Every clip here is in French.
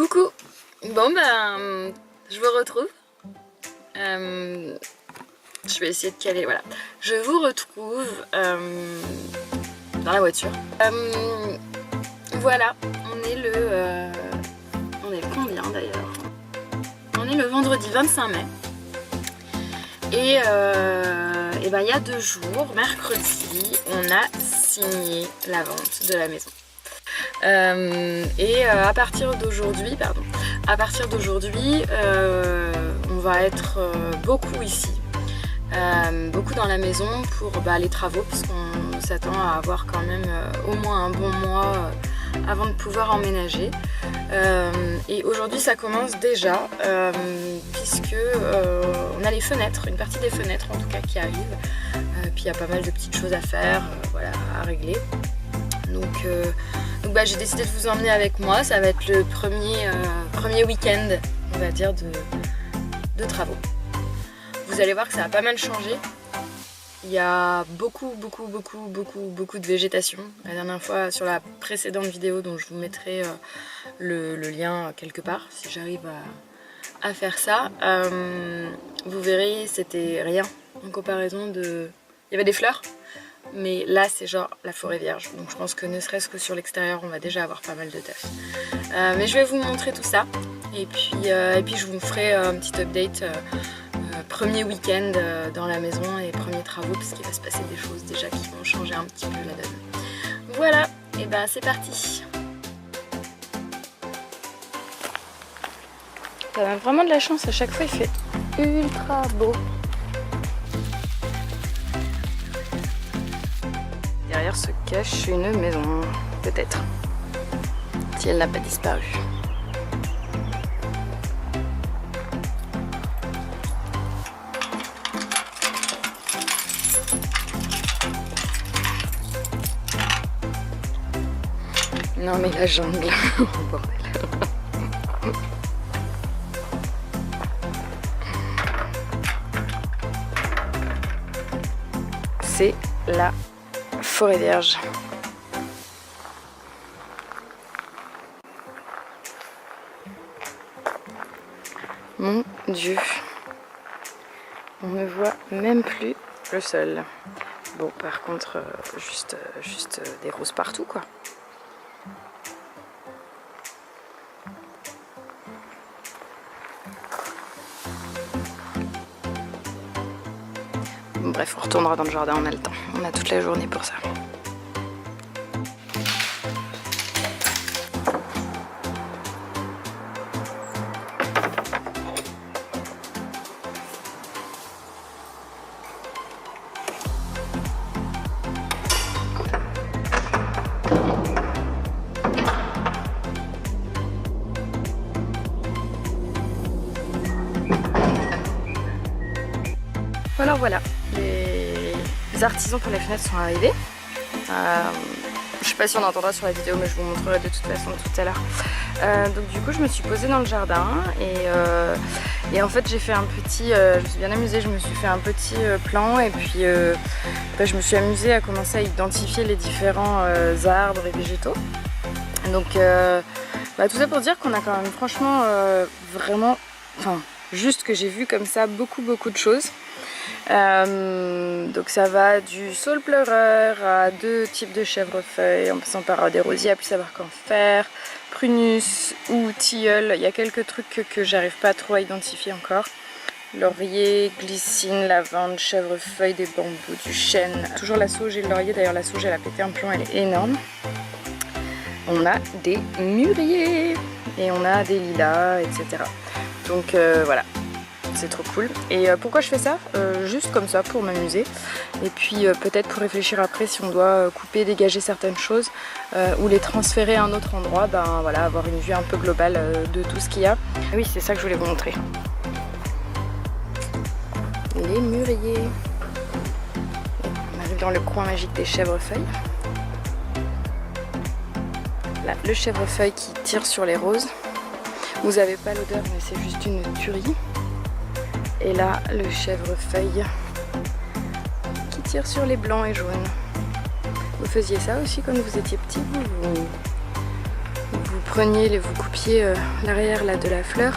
Coucou. Bon ben, je vous retrouve. Je vais essayer de caler, voilà. Je vous retrouve dans la voiture. Voilà, on est le combien d'ailleurs? On est le vendredi 25 mai. Et ben, il y a 2 jours, mercredi, on a signé la vente de la maison. À partir d'aujourd'hui, on va être beaucoup ici, beaucoup dans la maison pour les travaux, puisqu'on s'attend à avoir quand même au moins un bon mois avant de pouvoir emménager. Et aujourd'hui ça commence déjà, puisque on a les fenêtres, une partie des fenêtres en tout cas qui arrive, puis il y a pas mal de petites choses à faire, voilà, à régler. Donc j'ai décidé de vous emmener avec moi. Ça va être le premier week-end, on va dire, de travaux. Vous allez voir que ça a pas mal changé. Il y a beaucoup de végétation. La dernière fois, sur la précédente vidéo, dont je vous mettrai le lien quelque part, si j'arrive à faire ça, vous verrez, c'était rien en comparaison de... Il y avait des fleurs, mais là c'est genre la forêt vierge, donc je pense que ne serait-ce que sur l'extérieur on va déjà avoir pas mal de taf. Mais je vais vous montrer tout ça, et puis je vous ferai un petit update premier week-end dans la maison et premiers travaux, parce qu'il va se passer des choses déjà qui vont changer un petit peu la donne. Voilà, et ben c'est parti. On a vraiment de la chance, à chaque fois il fait ultra beau. Derrière se cache une maison, peut-être, si elle n'a pas disparu. Non mais la jungle, oh bordel. C'est la forêt vierge. Mon Dieu, on ne voit même plus le sol. Bon, par contre, juste des roses partout, quoi. Bref, on retournera dans le jardin, on a le temps. On a toute la journée pour ça. Alors voilà, les artisans pour les fenêtres sont arrivés. Je sais pas si on entendra sur la vidéo, mais je vous montrerai de toute façon tout à l'heure. Donc du coup je me suis posée dans le jardin et en fait j'ai fait un petit, je me suis bien amusée, je me suis fait un petit plan, et puis je me suis amusée à commencer à identifier les différents arbres et végétaux. Donc tout ça pour dire qu'on a quand même franchement vraiment, juste que j'ai vu comme ça beaucoup de choses. Donc ça va du saule pleureur à 2 types de chèvrefeuilles, en passant par des rosiers à plus savoir qu'en faire, prunus ou tilleul. Il y a quelques trucs que j'arrive pas trop à identifier encore. Laurier, glycine, lavande, chèvrefeuille, des bambous, du chêne. Toujours la sauge et le laurier, d'ailleurs la sauge elle a pété un plomb, elle est énorme. On a des mûriers et on a des lilas, etc. Donc voilà. C'est trop cool. Et pourquoi je fais ça? Juste comme ça, pour m'amuser. Et puis peut-être pour réfléchir après si on doit couper, dégager certaines choses ou les transférer à un autre endroit, voilà, avoir une vue un peu globale de tout ce qu'il y a. Oui, c'est ça que je voulais vous montrer. Les mûriers. On arrive dans le coin magique des chèvrefeuilles. Là, le chèvrefeuille qui tire sur les roses. Vous n'avez pas l'odeur, mais c'est juste une tuerie. Et là, le chèvrefeuille qui tire sur les blancs et jaunes. Vous faisiez ça aussi quand vous étiez petit, vous preniez, vous coupiez l'arrière là de la fleur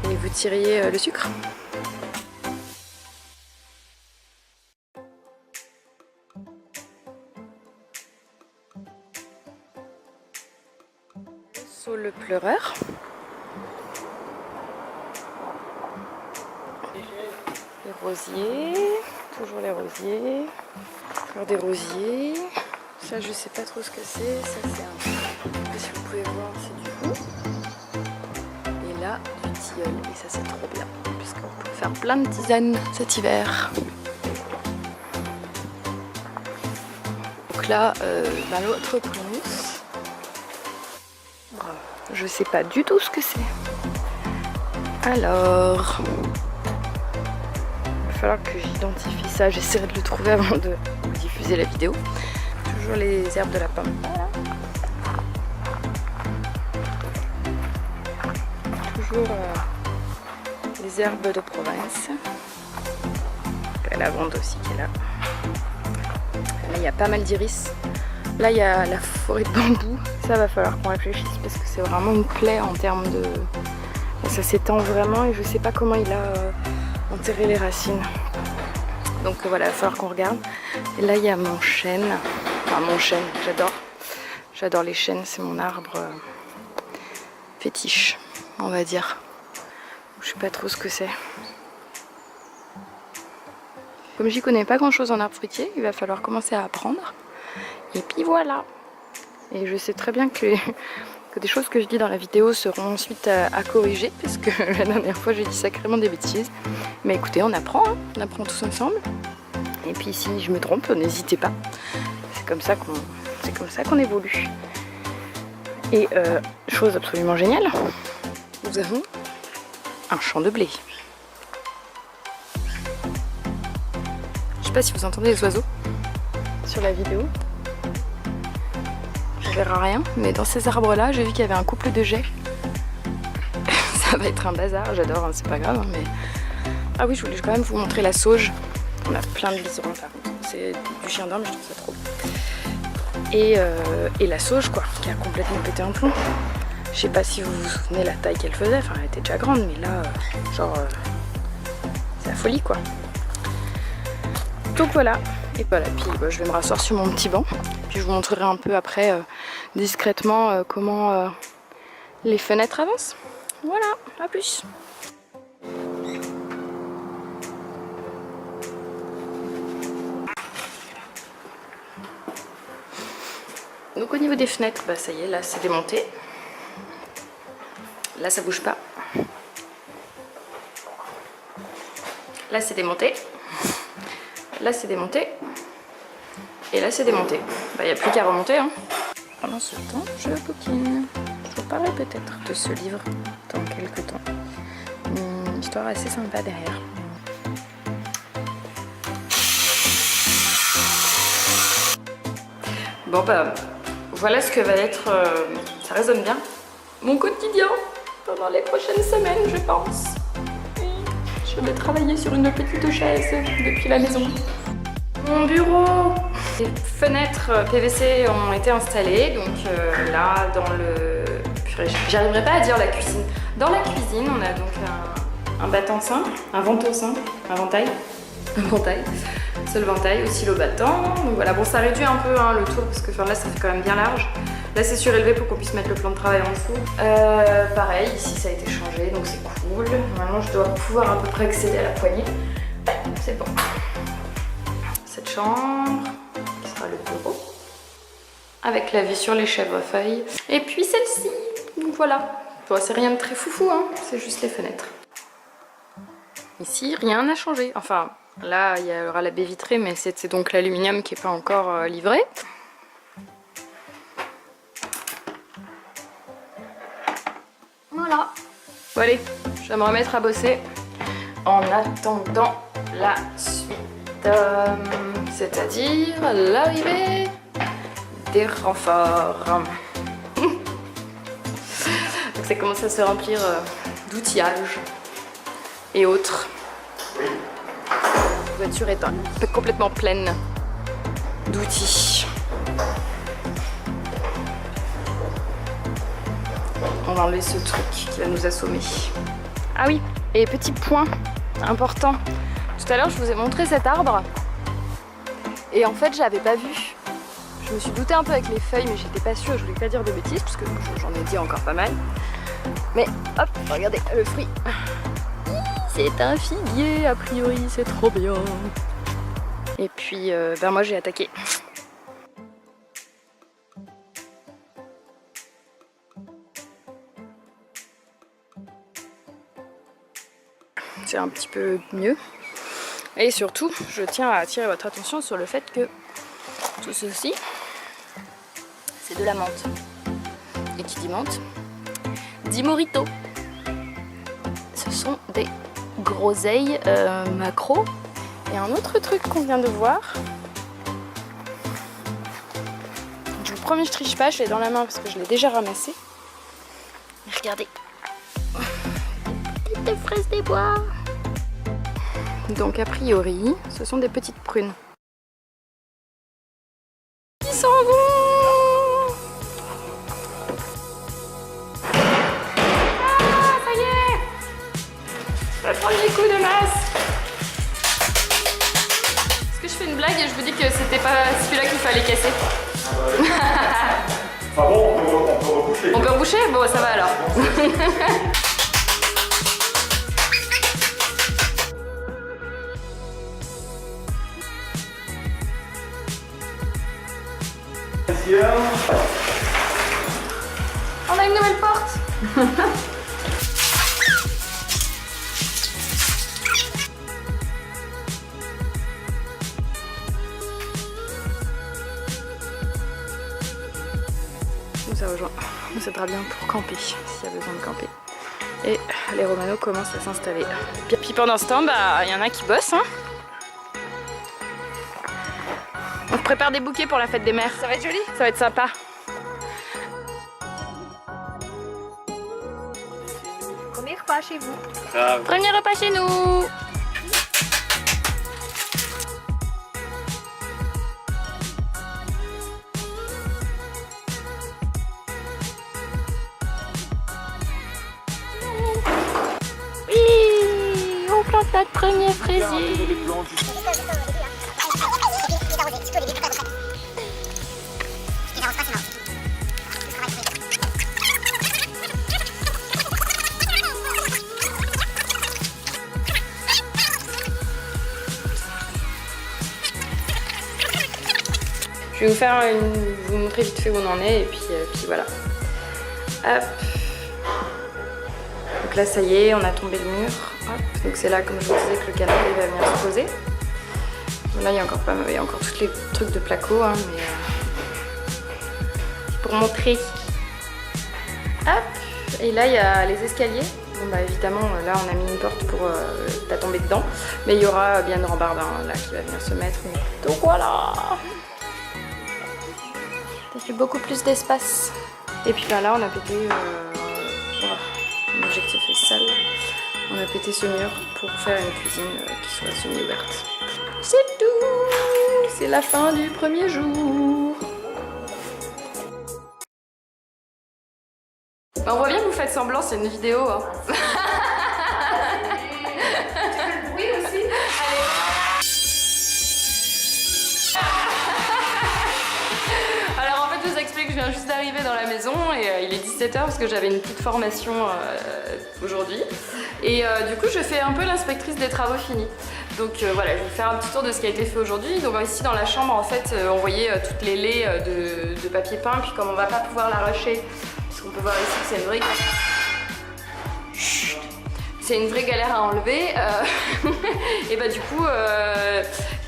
et vous tiriez le sucre. Saut le pleureur. Les rosiers, toujours les rosiers, encore des rosiers. Ça je sais pas trop ce que c'est, ça c'est un... si vous pouvez voir c'est du hou. Et là du tilleul, et ça c'est trop bien, puisqu'on peut faire plein de tisanes cet hiver. Donc là, l'autre prunus, je sais pas du tout ce que c'est. Alors... il va falloir que j'identifie ça, j'essaierai de le trouver avant de vous diffuser la vidéo. Toujours les herbes de la pomme. Voilà. Toujours les herbes de province. La lavande aussi qui est là. Là il y a pas mal d'iris. Là il y a la forêt de bambou. Ça va falloir qu'on réfléchisse parce que c'est vraiment une plaie en termes de... ça s'étend vraiment et je sais pas comment il a enterré les racines. Donc voilà, il va falloir qu'on regarde. Et là il y a mon chêne. Enfin mon chêne, j'adore les chênes, c'est mon arbre fétiche, on va dire. Je sais pas trop ce que c'est. Comme j'y connais pas grand chose en arbre fruitier, il va falloir commencer à apprendre. Et puis voilà. Et je sais très bien que des choses que je dis dans la vidéo seront ensuite à corriger, parce que la dernière fois j'ai dit sacrément des bêtises. Mais écoutez, on apprend tous ensemble. Et puis si je me trompe, n'hésitez pas. C'est comme ça qu'on évolue. Et chose absolument géniale, nous avons un champ de blé. Je sais pas si vous entendez les oiseaux sur la vidéo. Je verrai rien, mais dans ces arbres là, j'ai vu qu'il y avait un couple de geais. Ça va être un bazar, j'adore, hein, c'est pas grave, hein, mais... Ah oui, je voulais quand même vous montrer la sauge. On a plein de liserons par contre. C'est du chien d'Inde, mais je trouve ça trop beau. Et la sauge quoi, qui a complètement pété un plomb. Je sais pas si vous vous souvenez la taille qu'elle faisait, enfin elle était déjà grande, mais là, c'est la folie quoi. Donc voilà, et voilà, puis je vais me rasseoir sur mon petit banc, puis je vous montrerai un peu après discrètement comment les fenêtres avancent. Voilà, à plus. Donc au niveau des fenêtres, bah ça y est, là c'est démonté. Là ça bouge pas. Là c'est démonté. Là c'est démonté. Et là c'est démonté. Bah il n'y a plus qu'à remonter. Hein. Pendant ce temps, je bouquine. Je vous parlerai peut-être de ce livre dans quelques temps. Une histoire assez sympa derrière. Bon bah... voilà ce que va être, ça résonne bien, mon quotidien pendant les prochaines semaines, je pense. Je vais travailler sur une petite chaise depuis la maison. Mon bureau. Les fenêtres PVC ont été installées, donc là dans le... J'arriverai pas à dire la cuisine. Dans la cuisine, on a donc un battant simple, un vantau simple, un ventail. Seul ventail, aussi le battant. Donc voilà, bon ça réduit un peu hein, le tour parce que là ça fait quand même bien large. Là c'est surélevé pour qu'on puisse mettre le plan de travail en dessous. Pareil, ici ça a été changé donc c'est cool. Maintenant je dois pouvoir à peu près accéder à la poignée. Ouais, c'est bon. Cette chambre qui sera le bureau avec la vue sur les chèvrefeuilles. Et puis celle-ci, donc voilà. Bon, c'est rien de très foufou, hein, c'est juste les fenêtres. Ici rien n'a changé, enfin... Là, il y aura la baie vitrée, mais c'est donc l'aluminium qui n'est pas encore livré. Voilà. Bon allez, je vais me remettre à bosser en attendant la suite. C'est-à-dire l'arrivée des renforts. Donc ça commence à se remplir d'outillage et autres. La voiture est complètement pleine d'outils. On va enlever ce truc qui va nous assommer. Ah oui, et petit point important. Tout à l'heure, je vous ai montré cet arbre. Et en fait, j'avais pas vu. Je me suis doutée un peu avec les feuilles, mais j'étais pas sûre. Je voulais pas dire de bêtises, parce que j'en ai dit encore pas mal. Mais hop, regardez le fruit. C'est un figuier, a priori, c'est trop bien. Et puis, ben moi, j'ai attaqué. C'est un petit peu mieux. Et surtout, je tiens à attirer votre attention sur le fait que tout ceci, c'est de la menthe. Et qui dit menthe, dit morito. Ce sont des groseilles macro. Et un autre truc qu'on vient de voir. Je vous promets, je triche pas, je l'ai dans la main parce que je l'ai déjà ramassé. Et regardez. Des fraises des bois. Donc a priori, ce sont des petites prunes. Ils s'en vont. Ah, ça y est. Je vais prendre les coups de masse. Est-ce que je fais une blague et je vous dis que c'était pas celui-là qu'il fallait casser? Enfin bon, on peut reboucher. On peut reboucher? Bon, ça va alors. On a une nouvelle porte. Ça rejoint. Ça sera bien pour camper, s'il y a besoin de camper. Et les Romano commencent à s'installer. Puis pendant ce temps, bah, y en a qui bossent. Hein. On prépare des bouquets pour la fête des mères. Ça va être joli? Ça va être sympa. Premier repas chez vous. Premier repas chez nous. Oui, on plante notre premier fraisier. Je vais vous montrer vite fait où on en est et puis voilà. Hop. Donc là ça y est, on a tombé le mur. Hop. Donc c'est là, comme je vous disais, que le canapé va venir se poser. Bon, là il y a encore tous les trucs de placo, hein, mais pour montrer. Hop. Et là il y a les escaliers. Bon bah évidemment là on a mis une porte pour pas tomber dedans. Mais il y aura bien une rambarde là qui va venir se mettre. Donc voilà. Ça fait beaucoup plus d'espace. Et puis ben là on a pété, l'objectif est sale, on a pété ce mur pour faire une cuisine qui soit semi-ouverte. C'est tout, c'est la fin du premier jour. Ben, on voit bien que vous faites semblant, c'est une vidéo. Hein. Tu fais le bruit aussi? Allez. Je viens juste d'arriver dans la maison et il est 17h parce que j'avais une petite formation aujourd'hui. Et du coup, je fais un peu l'inspectrice des travaux finis. Donc voilà, je vais vous faire un petit tour de ce qui a été fait aujourd'hui. Donc ici dans la chambre, en fait, on voyait toutes les laies de papier peint. Puis comme on va pas pouvoir l'arracher, parce qu'on peut voir ici que c'est une vraie... Chut. C'est une vraie galère à enlever. Et bah du coup...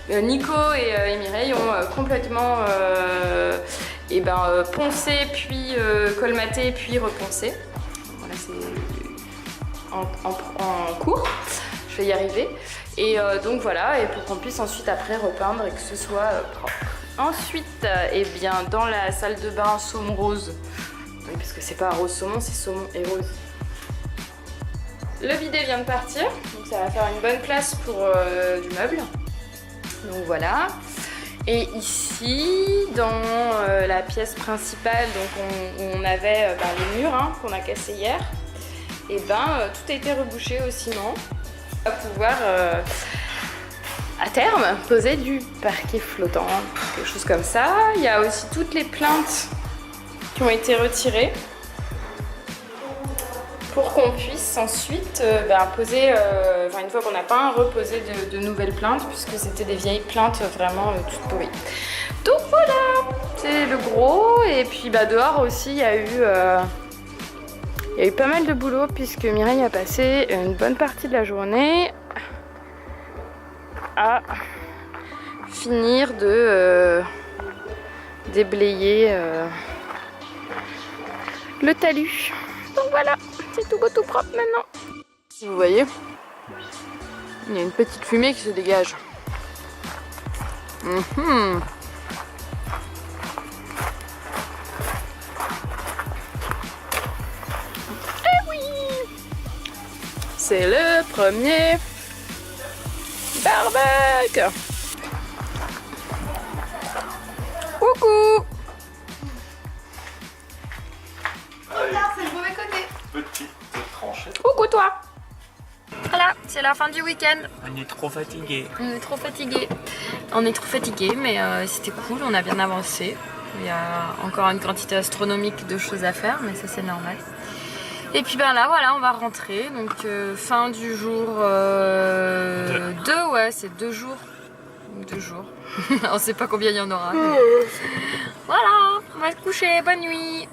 Nico et Mireille ont complètement poncé, puis colmaté, puis reponcé. Voilà, c'est en cours. Je vais y arriver. Et donc voilà, et pour qu'on puisse ensuite après repeindre et que ce soit propre. Ensuite, dans la salle de bain saumon rose, oui, parce que c'est pas rose saumon, c'est saumon et rose. Le bidet vient de partir, donc ça va faire une bonne place pour du meuble. Donc voilà. Et ici, dans la pièce principale, donc où on avait les murs hein, qu'on a cassés hier, et tout a été rebouché au ciment. On va pouvoir à terme poser du parquet flottant, quelque chose comme ça. Il y a aussi toutes les plaintes qui ont été retirées pour qu'on puisse ensuite poser, une fois qu'on n'a pas reposer de nouvelles plaintes, puisque c'était des vieilles plaintes vraiment toutes pourries. Donc voilà, c'est le gros. Et puis dehors aussi il y a eu pas mal de boulot, puisque Mireille a passé une bonne partie de la journée à finir de déblayer le talus. Donc voilà, c'est tout beau tout propre maintenant. Si vous voyez, il y a une petite fumée qui se dégage. Eh oui, c'est le premier barbecue. Coucou. C'est le mauvais côté. Petite tranchée. Coucou toi. Voilà, c'est la fin du week-end. On est trop fatigué. On est trop fatigué. On est trop fatigué, mais c'était cool, on a bien avancé. Il y a encore une quantité astronomique de choses à faire, mais ça c'est normal. Et puis là voilà, on va rentrer. Donc fin du jour 2, ouais, c'est 2 jours. 2 jours. On sait pas combien il y en aura. Mais... Voilà, on va se coucher, bonne nuit.